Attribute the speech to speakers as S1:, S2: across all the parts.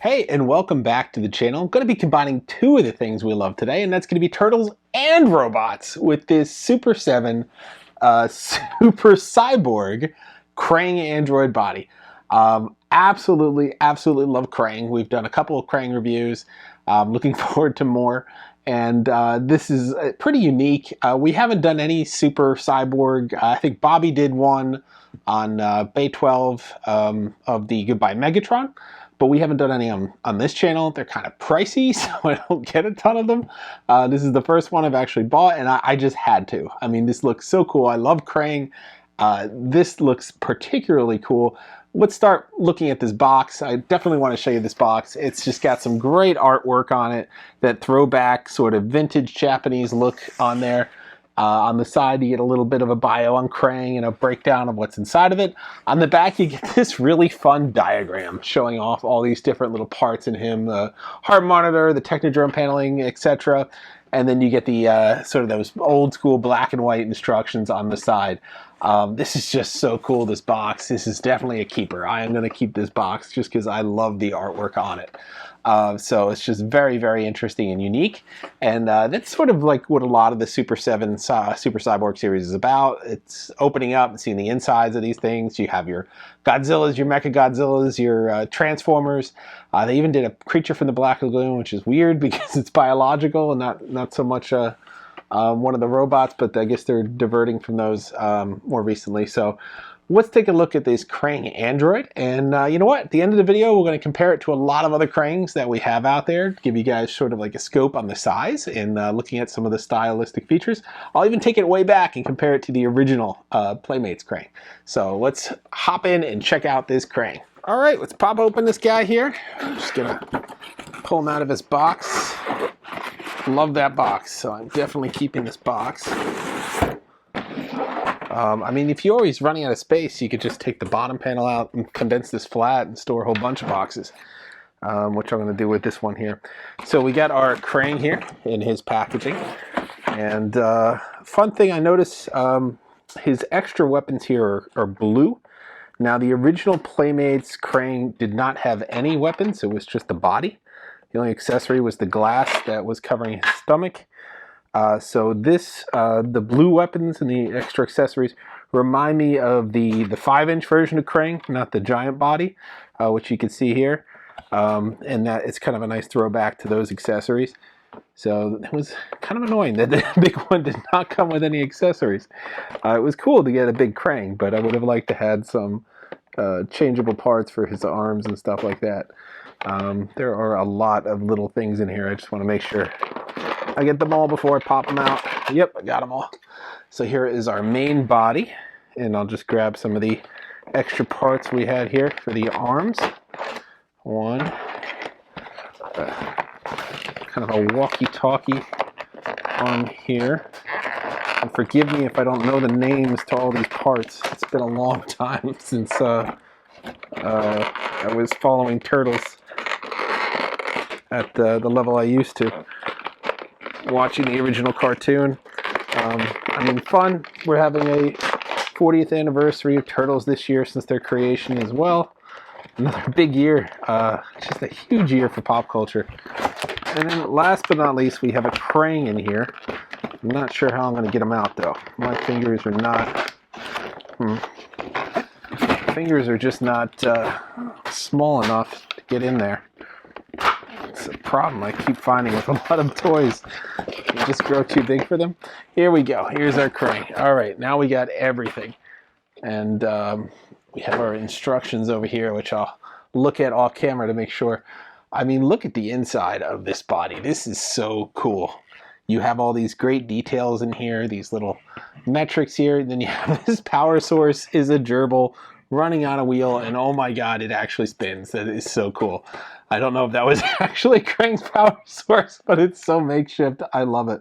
S1: Hey, and welcome back to the channel. I'm going to be combining two of the things we love today, and that's going to be turtles and robots with this Super 7 Super Cyborg Krang android body. Absolutely love Krang. We've done a couple of Krang reviews. Looking forward to more. And this is pretty unique. We haven't done any Super Cyborg. I think Bobby did one on Bay 12 of the Goodbye Megatron. But we haven't done any on this channel. They're kind of pricey, so I don't get a ton of them. This is the first one I've actually bought, and I just had to. I mean, this looks so cool. I love Krang. This looks particularly cool. Let's start looking at this box. I definitely want to show you this box. It's just got some great artwork on it, that throwback sort of vintage Japanese look on there. On the side, you get a little bit of a bio on Krang and a breakdown of what's inside of it. On the back, you get this really fun diagram showing off all these different little parts in him, the heart monitor, the Technodrome paneling, etc. And then you get the sort of those old school black and white instructions on the side. This is just so cool, this box. This is definitely a keeper. I am going to keep this box just because I love the artwork on it. So it's just very interesting and unique, and that's sort of like what a lot of the Super 7 Super Cyborg series is about. It's opening up and seeing the insides of these things. You have your Godzillas, your Mecha Godzillas, your Transformers. They even did a Creature from the Black Lagoon, which is weird because it's biological and not so much one of the robots, but I guess they're diverting from those more recently. So let's take a look at this Krang android, and you know what? At the end of the video, we're going to compare it to a lot of other Krangs that we have out there, give you guys sort of like a scope on the size and looking at some of the stylistic features. I'll even take it way back and compare it to the original Playmates Krang. So let's hop in and check out this Krang. All right, let's pop open this guy here. I'm just going to pull him out of his box. Love that box, so I'm definitely keeping this box. I mean, if you're always running out of space, you could just take the bottom panel out and condense this flat and store a whole bunch of boxes, which I'm going to do with this one here. So we got our Krang here in his packaging, and fun thing I noticed, his extra weapons here are blue. Now, the original Playmates Krang did not have any weapons. It was just the body. The only accessory was the glass that was covering his stomach. So this, the blue weapons and the extra accessories remind me of the 5-inch version of Krang, not the giant body, which you can see here. And that it's kind of a nice throwback to those accessories. So it was kind of annoying that the big one did not come with any accessories. It was cool to get a big Krang, but I would have liked to have some changeable parts for his arms and stuff like that. There are a lot of little things in here. I just want to make sure I get them all before I pop them out. Yep, I got them all. So here is our main body, and I'll just grab some of the extra parts we had here for the arms. One, kind of a walkie-talkie on here. And forgive me if I don't know the names to all these parts. It's been a long time since I was following Turtles at the level I used to. Watching the original cartoon. I mean, fun. We're having a 40th anniversary of Turtles this year since their creation as well. Another big year. Just a huge year for pop culture. And then last but not least, we have a Krang in here. I'm not sure how I'm going to get him out, though. My fingers are not... Fingers are just not small enough to get in there. It's a problem I keep finding with a lot of toys. They just grow too big for them. Here we go. Here's our Krang. All right, now we got everything. And we have our instructions over here, which I'll look at off camera to make sure. I mean, look at the inside of this body. This is so cool. You have all these great details in here, these little metrics here. And then you have this power source is a gerbil running on a wheel, and oh my god, it actually spins. That is so cool. I don't know if that was actually Krang's power source, but it's so makeshift. I love it.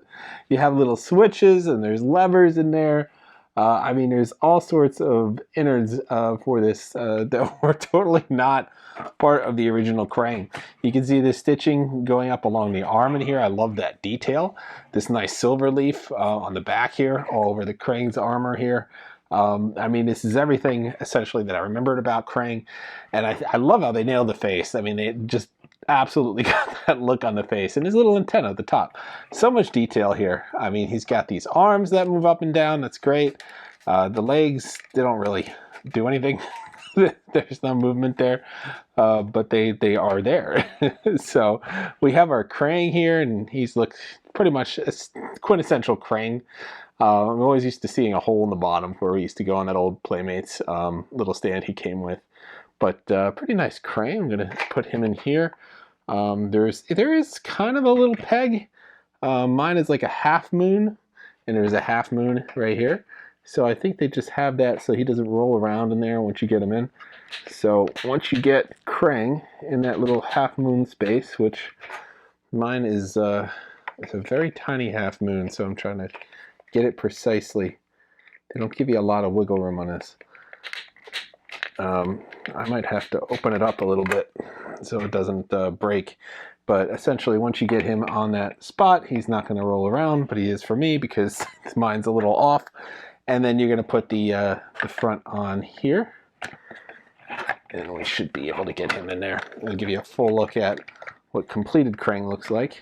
S1: You have little switches, and there's levers in there. I mean, there's all sorts of innards for this that were totally not part of the original Krang. You can see the stitching going up along the arm in here. I love that detail. This nice silver leaf on the back here, all over the Krang's armor here. I mean, this is everything essentially that I remembered about Krang, and I love how they nailed the face. I mean, they just absolutely got that look on the face, and his little antenna at the top. So much detail here. I mean, he's got these arms that move up and down. That's great. The legs, they don't really do anything. There's no movement there, but they are there. So we have our Krang here, and he's looks pretty much a quintessential Krang. I'm always used to seeing a hole in the bottom where we used to go on that old Playmates little stand he came with. But pretty nice Krang. I'm going to put him in here. There is kind of a little peg. Mine is like a half moon, and there's a half moon right here. So I think they just have that so he doesn't roll around in there once you get him in. So once you get Krang in that little half moon space, which mine is it's a very tiny half moon, so I'm trying to get it precisely. They don't give you a lot of wiggle room on this. I might have to open it up a little bit so it doesn't break. But essentially, once you get him on that spot, he's not going to roll around, but he is for me because mine's a little off. And then you're going to put the front on here. And we should be able to get him in there. I'll give you a full look at what completed Krang looks like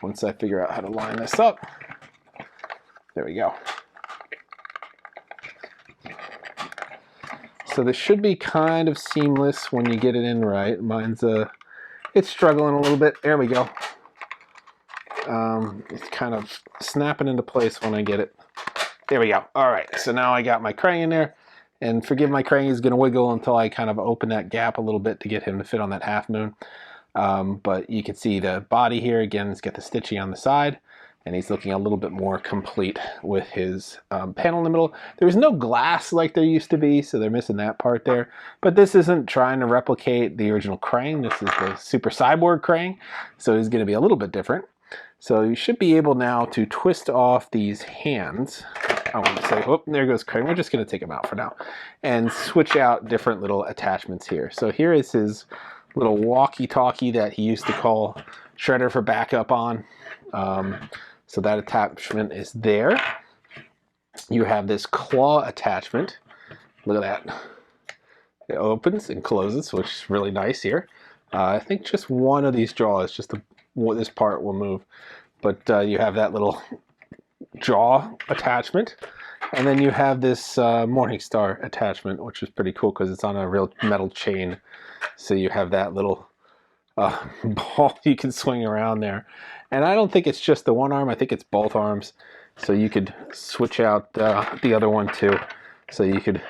S1: once I figure out how to line this up. There we go. So this should be kind of seamless when you get it in right. Mine's it's struggling a little bit. There we go. It's kind of snapping into place when I get it. There we go. All right, so now I got my Krang in there. And forgive my Krang, he's going to wiggle until I kind of open that gap a little bit to get him to fit on that half moon. But you can see the body here. Again, it's got the stitching on the side. And he's looking a little bit more complete with his panel in the middle. There's no glass like there used to be, so they're missing that part there. But this isn't trying to replicate the original Krang. This is the Super Cyborg Krang, so he's going to be a little bit different. So you should be able now to twist off these hands. I want to say, oh, there goes Krang. We're just going to take him out for now. And switch out different little attachments here. So here is his little walkie-talkie that he used to call Shredder for backup on. So that attachment is there. You have this claw attachment. Look at that. It opens and closes, which is really nice here. I think just one of these jaws, just this part will move. But you have that little jaw attachment. And then you have this Morningstar attachment, which is pretty cool because it's on a real metal chain. So you have that little ball you can swing around there. And I don't think it's just the one arm. I think it's both arms. So you could switch out the other one too. So you could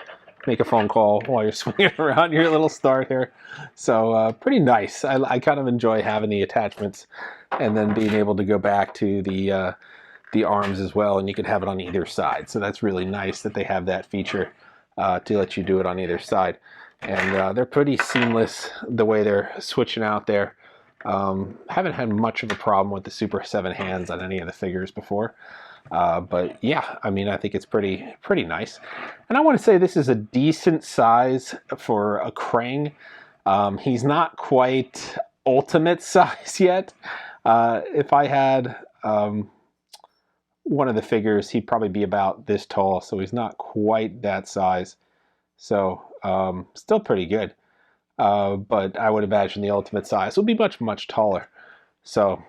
S1: make a phone call while you're swinging around your little star here. So pretty nice. I kind of enjoy having the attachments and then being able to go back to the arms as well. And you can have it on either side. So that's really nice that they have that feature to let you do it on either side. And they're pretty seamless the way they're switching out there. Haven't had much of a problem with the Super 7 hands on any of the figures before. But yeah, I mean, I think it's pretty nice. And I want to say this is a decent size for a Krang. He's not quite ultimate size yet. If I had one of the figures, he'd probably be about this tall. So he's not quite that size. So still pretty good. But I would imagine the ultimate size will be much taller. So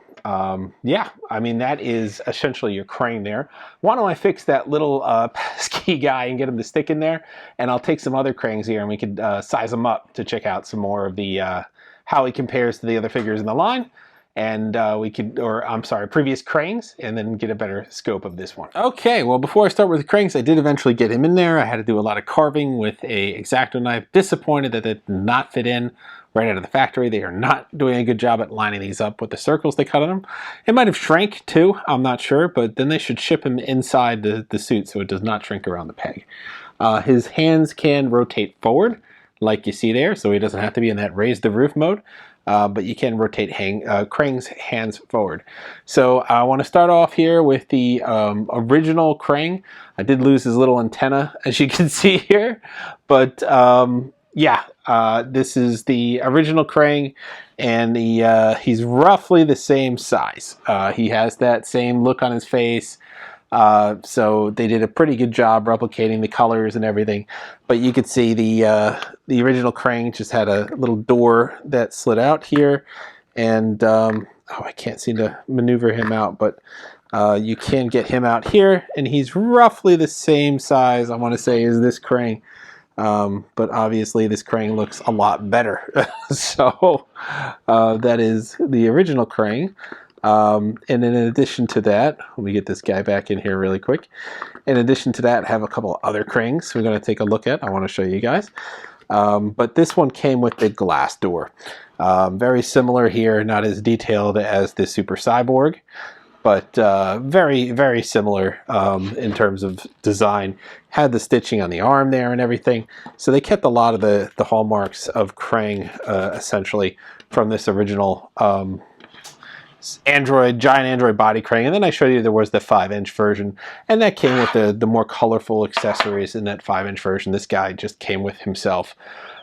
S1: yeah, I mean, that is essentially your Krang there. Why don't I fix that little pesky guy and get him to stick in there, and I'll take some other Krangs here and we could size them up to check out some more of the how he compares to the other figures in the line. And we could, or I'm sorry, previous Krangs, and then get a better scope of this one. Okay, well, before I start with the Krangs, I did eventually get him in there. I had to do a lot of carving with a X-Acto knife. Disappointed that it did not fit in right out of the factory. They are not doing a good job at lining these up with the circles they cut on them. It might have shrank too, I'm not sure, but then they should ship him inside the suit so it does not shrink around the peg. His hands can rotate forward, like you see there, so he doesn't have to be in that raise the roof mode. But you can rotate Krang's hands forward. So I want to start off here with the original Krang. I did lose his little antenna, as you can see here. But yeah, this is the original Krang, and he's roughly the same size. He has that same look on his face. So they did a pretty good job replicating the colors and everything. But you could see the original Krang just had a little door that slid out here, And oh, I can't seem to maneuver him out, but you can get him out here, and he's roughly the same size, I want to say, as this Krang. But obviously this Krang looks a lot better. So that is the original Krang. And in addition to that, let me get this guy back in here really quick. In addition to that, I have a couple other Krangs we're going to take a look at. I want to show you guys. But this one came with the glass door. Very similar here, not as detailed as the Super Cyborg, but very, very similar in terms of design. Had the stitching on the arm there and everything. So they kept a lot of the hallmarks of Krang, essentially, from this original giant Android body Krang. And then I showed you there was the 5-inch version, and that came with the more colorful accessories in that 5-inch version. This guy just came with himself.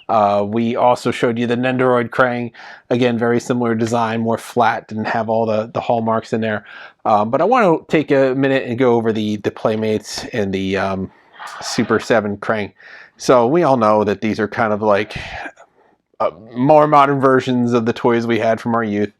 S1: We also showed you the Nendoroid Krang. Again, very similar design, more flat, didn't have all the hallmarks in there. But I want to take a minute and go over the Playmates and the Super 7 Krang. So we all know that these are kind of like more modern versions of the toys we had from our youth,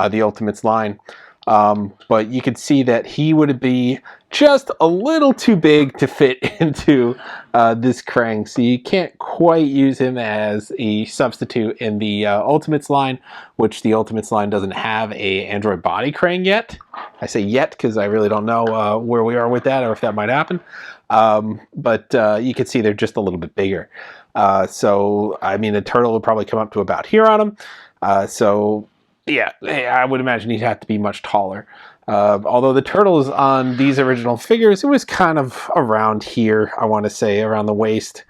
S1: the Ultimates line. But you could see that he would be just a little too big to fit into this Krang, so you can't quite use him as a substitute in the Ultimates line, which the Ultimates line doesn't have a Android body Krang yet. I say yet because I really don't know where we are with that or if that might happen. But you can see they're just a little bit bigger. So, I mean, the turtle would probably come up to about here on him. So, yeah, I would imagine he'd have to be much taller. Although the turtles on these original figures, it was kind of around here, I want to say, around the waist.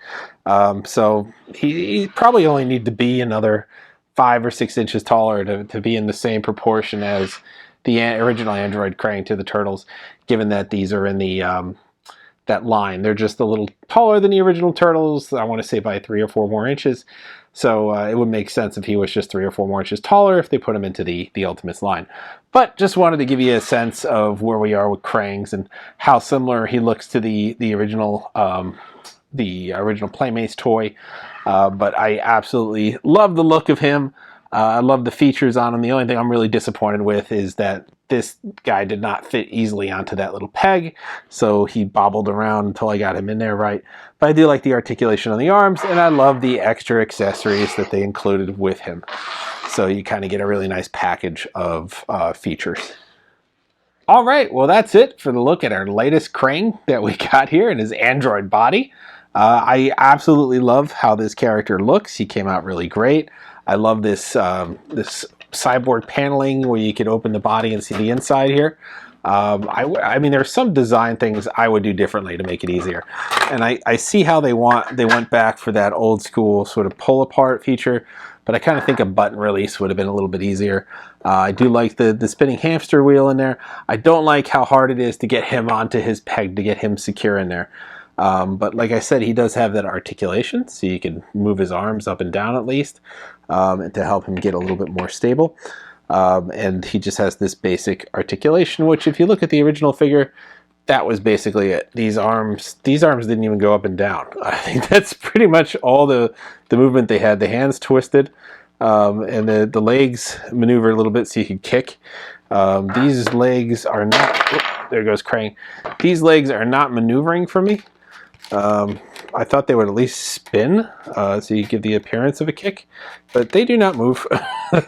S1: So he probably only need to be another 5 or 6 inches taller to be in the same proportion as the original Android Krang to the turtles, given that these are in the that line. They're just a little taller than the original turtles, I want to say by 3 or 4 more inches. So it would make sense if he was just 3 or 4 more inches taller if they put him into the Ultimates line. But just wanted to give you a sense of where we are with Krangs and how similar he looks to the original Playmates toy. But I absolutely love the look of him. I love the features on him. The only thing I'm really disappointed with is that this guy did not fit easily onto that little peg, so he bobbled around until I got him in there right. But I do like the articulation on the arms, and I love the extra accessories that they included with him. So you kind of get a really nice package of features. All right, well that's it for the look at our latest Krang that we got here in his Android body. I absolutely love how this character looks. He came out really great. I love this this cyborg paneling where you could open the body and see the inside here. I mean, there's some design things I would do differently to make it easier. And I see how they went back for that old school sort of pull apart feature, but I kind of think a button release would have been a little bit easier. I do like the spinning hamster wheel in there. I don't like how hard it is to get him onto his peg, to get him secure in there. But like I said, he does have that articulation, so you can move his arms up and down at least, and to help him get a little bit more stable. And he just has this basic articulation, which if you look at the original figure, that was basically it. These arms didn't even go up and down. I think that's pretty much all the movement they had. The hands twisted, and the legs maneuver a little bit so you can kick. These legs are not, there goes Krang. These legs are not maneuvering for me. I thought they would at least spin, so you give the appearance of a kick, but they do not move.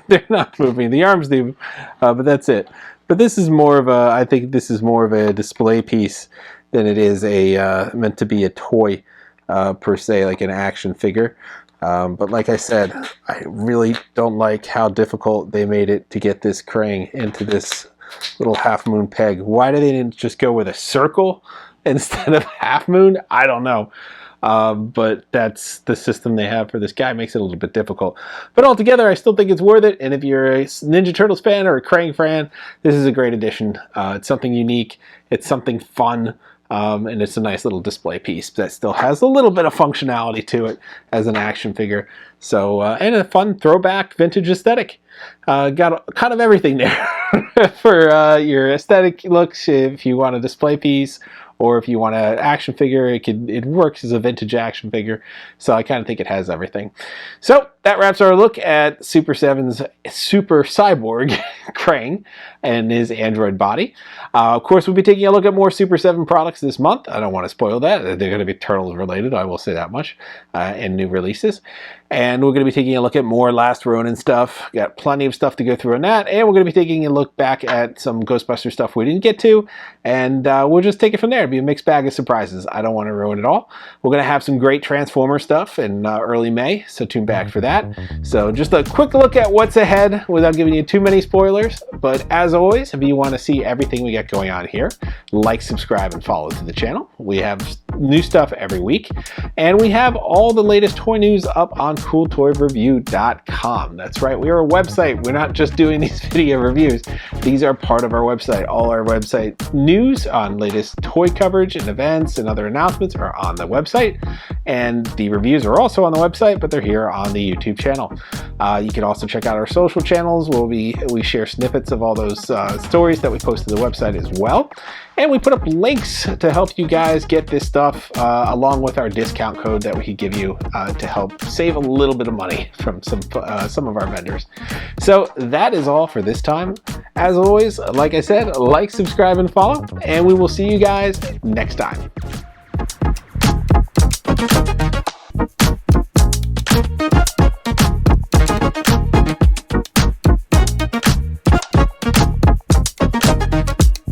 S1: They're not moving. The arms do, but that's it. But this is more of a, I think this is more of a display piece than it is a meant to be a toy per se, like an action figure. But like I said, I really don't like how difficult they made it to get this Krang into this little half moon peg. Why did they didn't just go with a circle instead of half moon? I don't know. But that's the system they have for this guy. Makes it a little bit difficult. But altogether, I still think it's worth it. And if you're a Ninja Turtles fan or a Krang fan, this is a great addition. It's something unique. It's something fun. And it's a nice little display piece that still has a little bit of functionality to it as an action figure. So, and a fun throwback vintage aesthetic. Got kind of everything there for your aesthetic looks if you want a display piece, or if you want an action figure, it works as a vintage action figure. So I kind of think it has everything. So that wraps our look at Super 7's Super Cyborg Krang and his android body. Of course, we'll be taking a look at more Super 7 products this month. I don't want to spoil that. They're going to be Turtles related, I will say that much, and new releases. And we're going to be taking a look at more Last Ronin stuff. Got plenty of stuff to go through on that. And we're going to be taking a look back at some Ghostbuster stuff we didn't get to. And we'll just take it from there. It'll be a mixed bag of surprises. I don't want to ruin it all. We're going to have some great Transformer stuff in early May, so tune back for that. So just a quick look at what's ahead without giving you too many spoilers. But as always, if you want to see everything we got going on here, like, subscribe, and follow to the channel. We have new stuff every week. And we have all the latest toy news up on CoolToyReview.com. That's right, we are a website. We're not just doing these video reviews. These are part of our website. All our website news on latest toy coverage and events and other announcements are on the website. And the reviews are also on the website, but they're here on the YouTube channel. You can also check out our social channels where we share snippets of all those stories that we post to the website as well. And we put up links to help you guys get this stuff along with our discount code that we could give you to help save a little bit of money from some of our vendors. So that is all for this time. As always, like I said, like, subscribe, and follow, and we will see you guys next time.